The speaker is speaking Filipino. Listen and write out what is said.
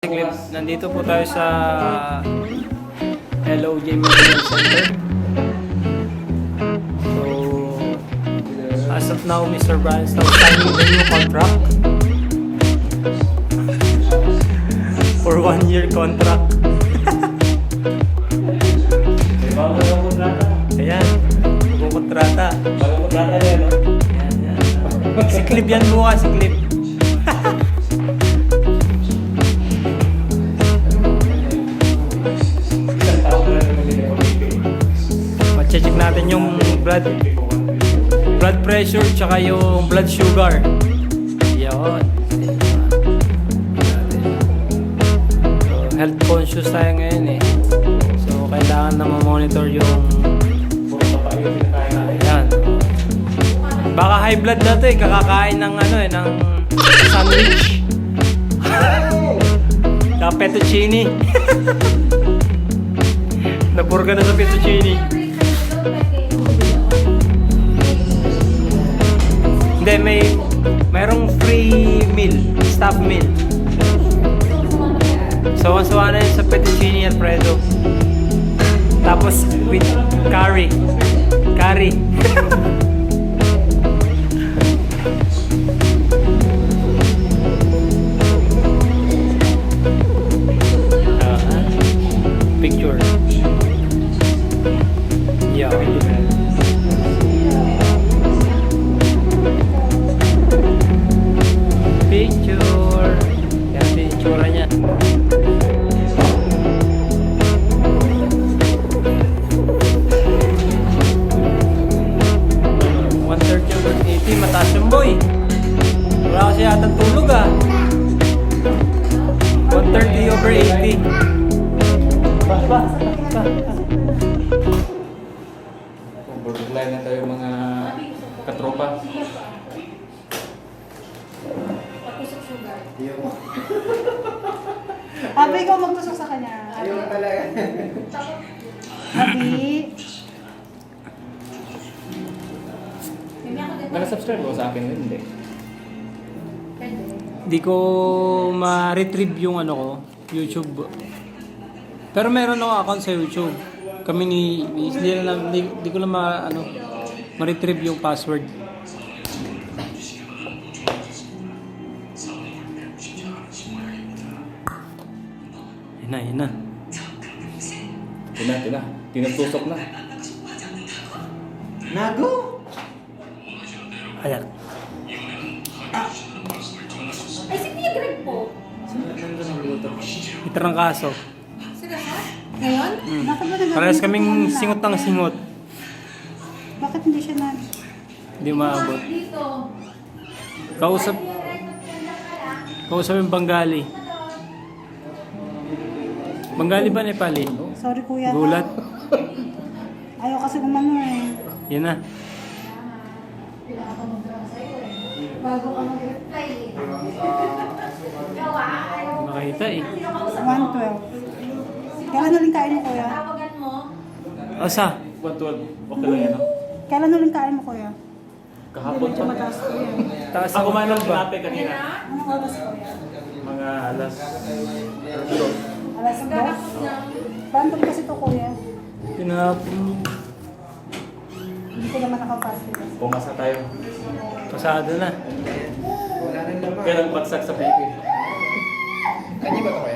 Clip, nandito po tayo sa LOJ Medical Center. So, as of now, Mr. Brian is now signing the new contract for 1-year contract. Bagong kontrata. Ayan, bagong kontrata. Bagong kontrata na yun, no? Ayan, ayan. Si Clip yan bukas, si Clip. Check natin yung blood pressure tsaka yung blood sugar. Yun. So, health conscious tayo ngayon eh. So kailangan na ma-monitor yung ayan. Baka high blood na to eh, kakakain ng ano eh, ng sandwich. Saka fettuccine. Naburga na sa fettuccine. Hindi, mayroong free meal, staff meal. Sawan-sawa na yun sa fettuccine Alfredo. Tapos with curry. Picture. Yeah. Picture. Yan picture niya. Mataas yung boy. Wala kasi yata tulog ah. 130/80. Borderline na tayo mga katropa. Abi, ikaw magtusok sa kanya. Ayaw talaga. Abi. Naka-subscribe ko sa akin yun, hindi. Hindi ko ma-retrieve yung ano ko, YouTube. Pero meron ako account sa YouTube. Kami hindi ko lang ma-retrieve yung password. Yan na. Tinagtusok na. Nago! Ayan. Ay, si Tia Greg po. Ito ng kaso. Sila ha? Ngayon? Bakit ba nagagawin Parehas ko kaming kung singot ng singot. Bakit hindi siya na... Hindi maabot. Dito. Kausap yung Bengali. Bengali ba Nepali? Sorry kuya. Gulat. Ayaw kasi umano eh. Yan na. Bago ka mag-reply eh. Gawa, ayaw mo. Makita eh. 112. Kailan uling kain mo kuya? Tawagan mo. Asa? 112. Okay lang yan, no? Kailan uling kain mo kuya? Kahapon Medyo pa. mataas kuya. Taas Ako ang man lang ba? tinape kanina. Anong oras kuya? Mga alas. Alas 2? Magkakapos lang. Random kasi to kuya. Tinapon mo. Hindi ko naman nakapasok. Pumasa tayo. Pasado na. Kailang bagsak sa pipi. Kanya ba ito kaya?